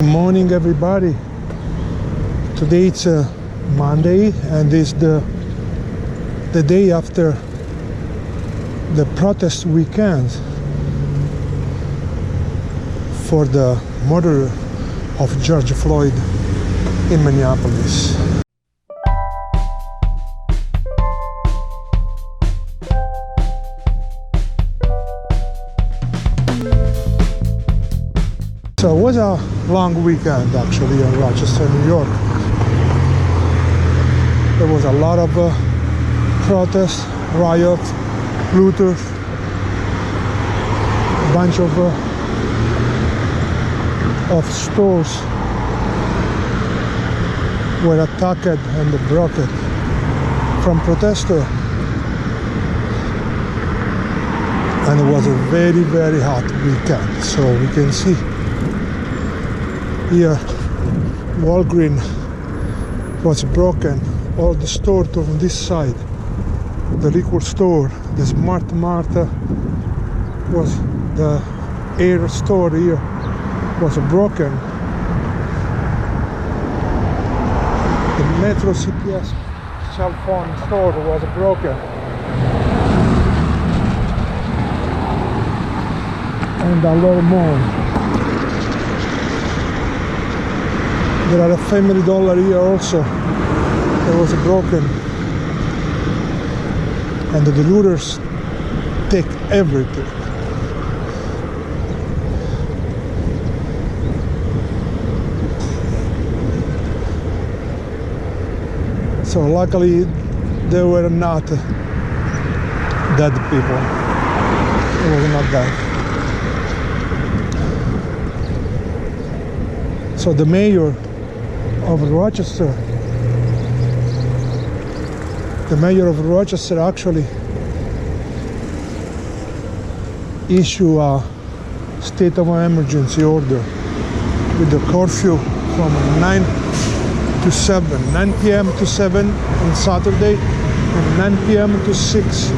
Good morning, everybody. Today it's Monday, and it's the day after the protest weekend for the murder of George Floyd in Minneapolis. So it was a long weekend actually in Rochester, New York. There was a lot of protests, riots, looters, a bunch of stores were attacked and broken from protesters. And it was a very, very hot weekend, so we can see here Walgreens was broken, all the stores on this side, the liquor store, the Smart Martha was, the air store here was broken, the Metro CPS cell phone store was broken, and a lot more. There are a Family Dollar here also that was broken, and the looters take everything. So luckily there were not dead people. It was not dead. So the mayor of Rochester actually issued a state of emergency order with the curfew from 9 p.m. to 7 on Saturday and 9 p.m. to 6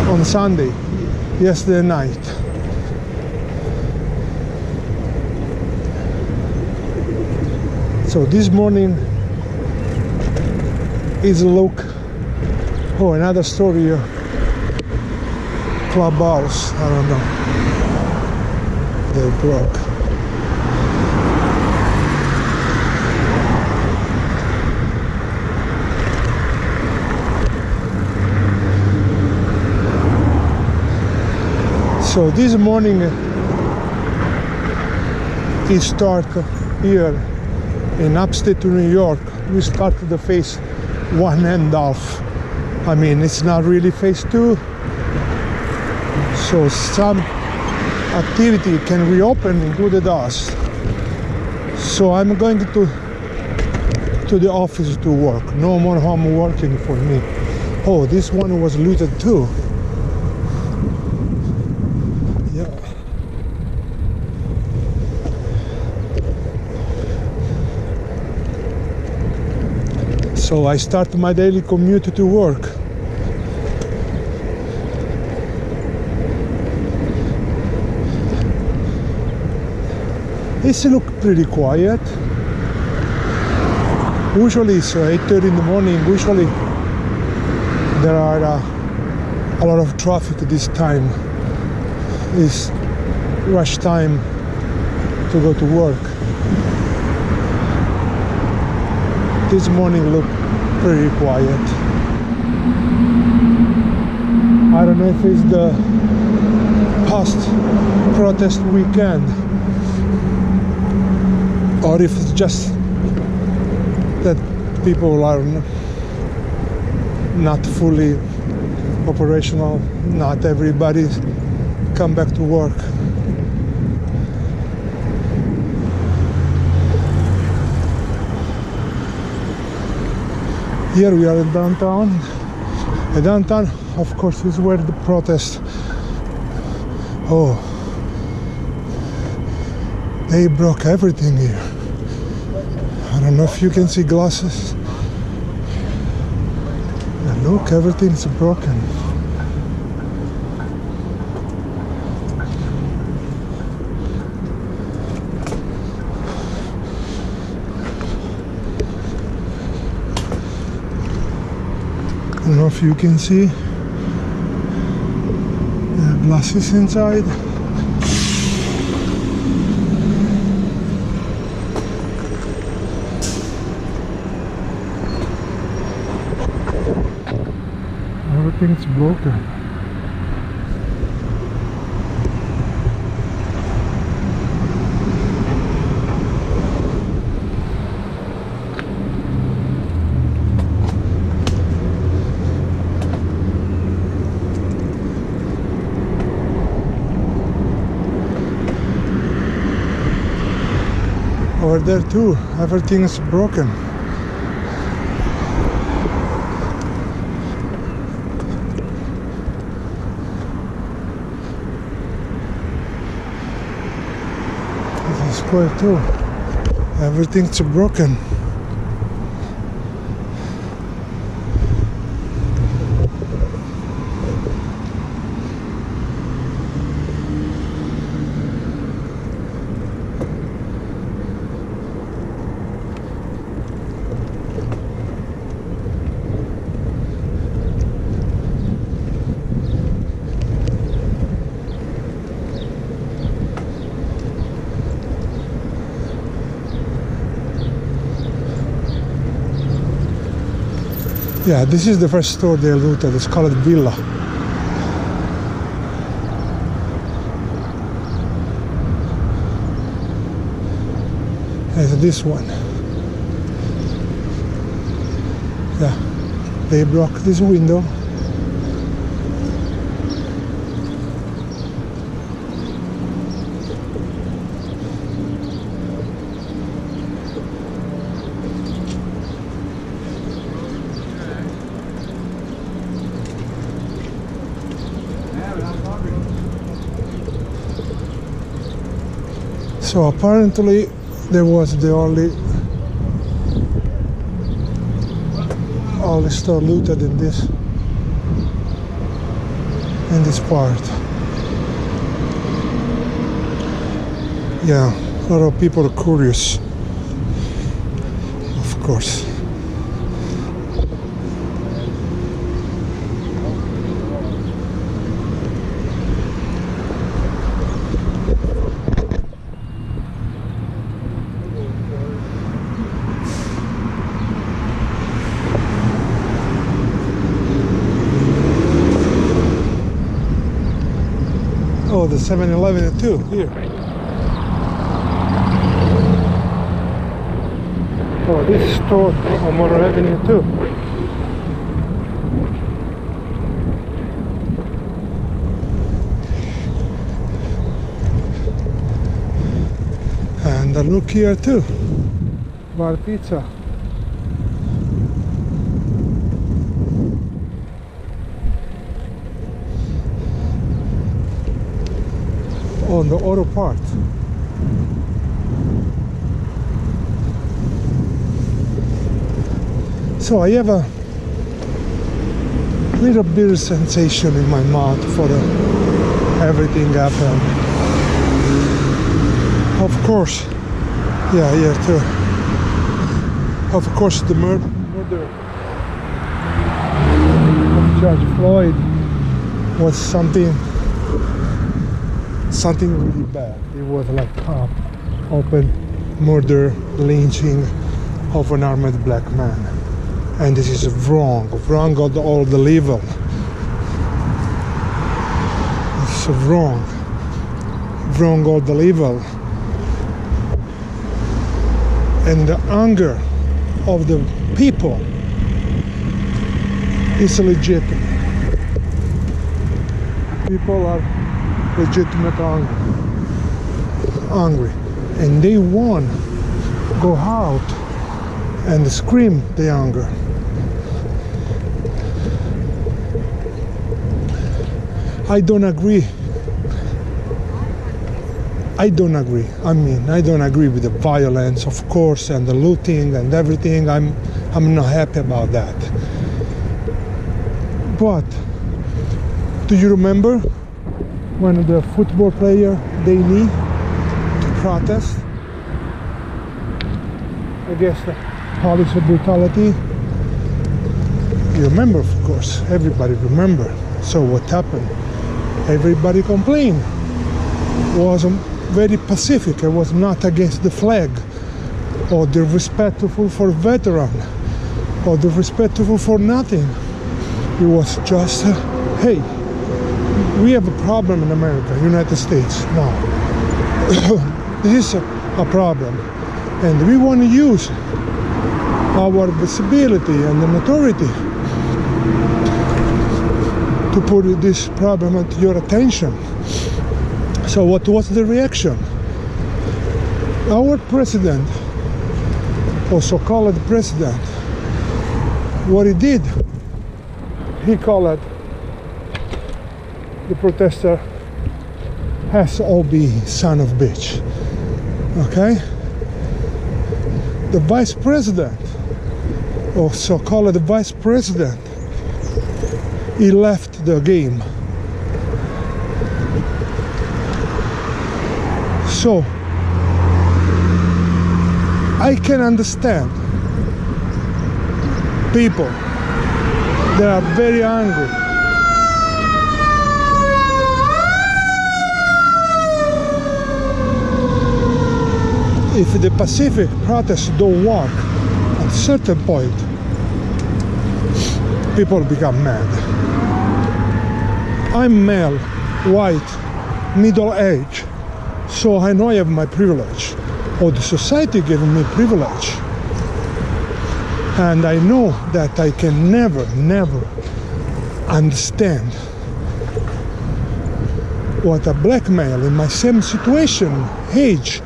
on Sunday, yesterday night. So this morning is a look. Oh, another story here. Clubhouse, I don't know. They broke. So this morning it started here in upstate New York. We started the phase 1.5. I mean, it's not really phase 2. So some activity can reopen into the dust. So I'm going to the office to work. No more home working for me. Oh, this one was looted too. So I start my daily commute to work. It's look pretty quiet. Usually it's 8:30 in the morning. Usually there are a lot of traffic this time. It's rush time to go to work. This morning looked pretty quiet. I don't know if it's the post-protest weekend or if it's just that people are not fully operational, not everybody come back to work. Here we are in downtown. And downtown, of course, is where the protest. Oh, they broke everything here. I don't know if you can see glasses. And look, everything's broken. know if you can see glasses inside. Everything's broken. Over there too, everything is broken. This is square too. Everything's broken. Yeah, this is the first store they looted. It's called Villa. It's this one. Yeah, they broke this window. So apparently there was the only store looted in this part. Yeah, a lot of people are curious, of course. Oh, the 7-Eleven too, here. Oh, this store on Motor Avenue too. And look here too, Bar Pizza. On the auto part. So I have a little bit sensation in my mouth for everything happened. Of course, yeah, here too. Of course, the murder of Judge Floyd was something really bad. It was like open murder, lynching of an armed black man, and this is wrong of all the level. It's wrong all the level, and the anger of the people is legitimate. People are legitimate angry, and they want to go out and scream the anger. I don't agree. I don't agree with the violence, of course, and the looting and everything. I'm not happy about that. But do you remember when the football player they need to protest against the police brutality? You remember, of course, everybody remember. So what happened? Everybody complained. Was very pacific. I was not against the flag, or the respectful for veteran, or the respectful for nothing. It was just, hey, we have a problem in America, United States now. This is a problem, and we want to use our visibility and an authority to put this problem at your attention. So what was the reaction? Our president, or so-called president, what he did, he called the protester SOB, son of bitch. Okay? The vice president, or so-called vice president, he left the game. So I can understand people that are very angry. If the pacific protests don't work, at a certain point, people become mad. I'm male, white, middle age, so I know I have my privilege, or the society gave me privilege. And I know that I can never understand what a black male in my same situation, age,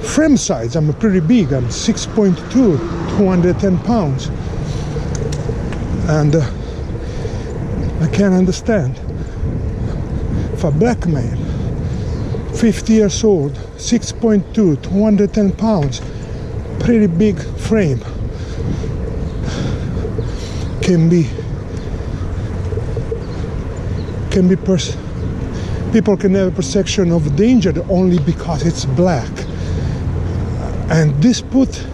frame size, I'm pretty big, I'm 6'2", 210 pounds. And I can't understand if a black male, 50 years old, 6'2", 210 pounds, pretty big frame, people can have a perception of danger only because it's black, and this put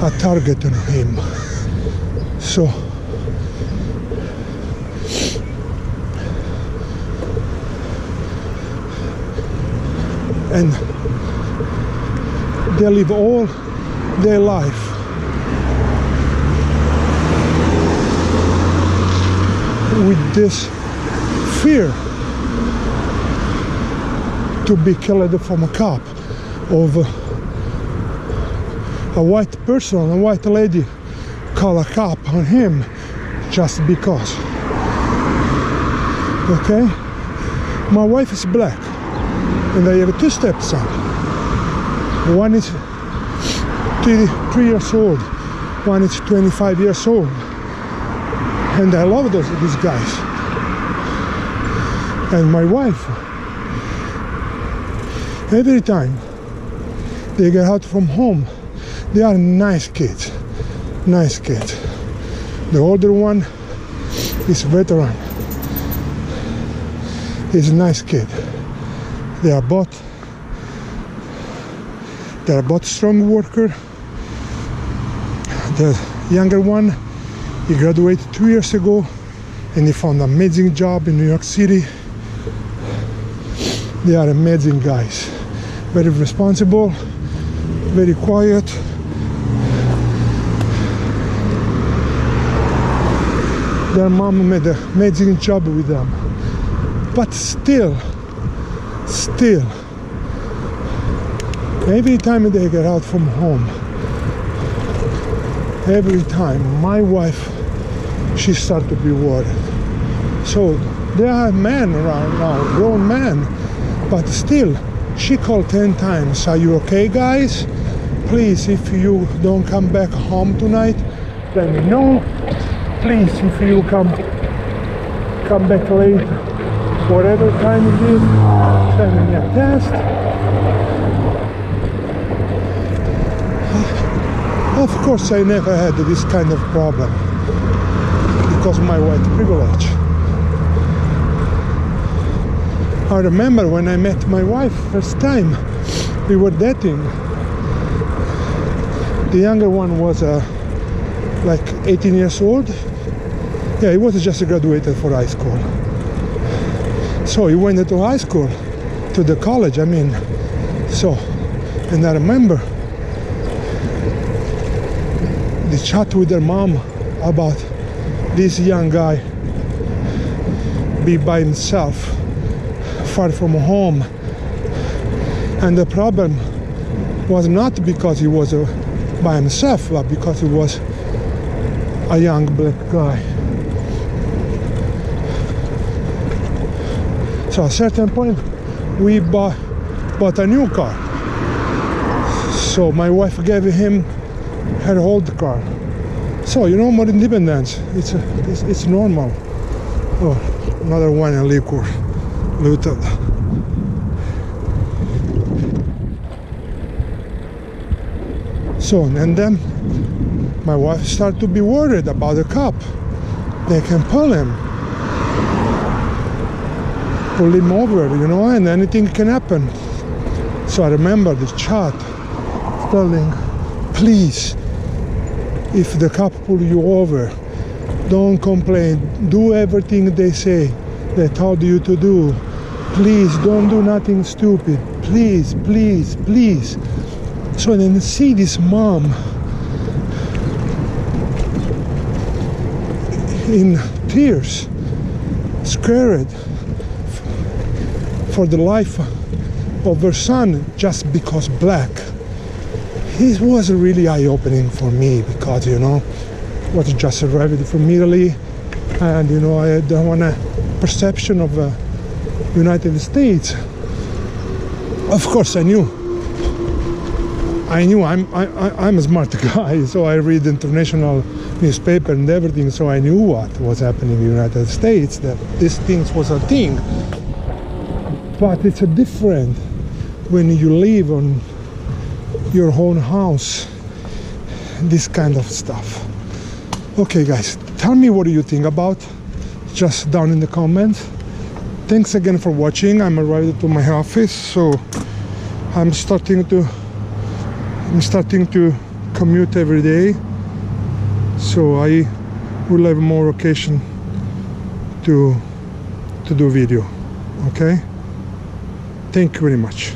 a target on him. So and they live all their life with this fear to be killed from a cop, of a white person, a white lady call a cop on him just because. Okay? My wife is black and I have two stepsons. One is 3 years old, one is 25 years old. And I love these guys. And my wife, every time they get out from home, they are nice kids. Nice kids. The older one is veteran. He's a nice kid. They are both strong worker. The younger one, he graduated 2 years ago and he found an amazing job in New York City. They are amazing guys. Very responsible, very quiet. Their mom made an amazing job with them. But still, every time they get out from home, every time my wife, she started to be worried. So there are men around now, grown men, but still she called 10 times. Are you okay, guys? Please, if you don't come back home tonight, let me know. Please, if you come back late, whatever time it is, send me a text. Of course, I never had this kind of problem because of my white privilege. I remember when I met my wife first time, we were dating. The younger one was like 18 years old Yeah, he was just graduated for high school. So he went to high school, to the college, I mean. So, and I remember the chat with their mom about this young guy be by himself, far from home. And the problem was not because he was by himself, but because he was a young black guy. So at a certain point, we bought a new car. So my wife gave him her old car. So, you know, more independence, it's normal. Oh, another wine and liquor, looted. So, and then my wife started to be worried about the cop. They can pull him over, you know, and anything can happen. So I remember the chat telling, please, if the cop pull you over, don't complain, do everything they say, they told you to do. Please don't do nothing stupid, please, please, please. So then see this mom in tears, scared for the life of her son just because black. It was really eye-opening for me because, you know, I was just arrived from Italy, and, you know, I had one perception of United States. Of course, I knew I'm a smart guy, so I read international newspaper and everything, so I knew what was happening in the United States, that these things was a thing. But it's a different when you live on your own house, this kind of stuff. Okay guys, tell me what do you think about, just down in the comments. Thanks again for watching. I'm arrived to my office, so I'm starting to commute every day, so I will have more occasion to do video. Okay, thank you very much.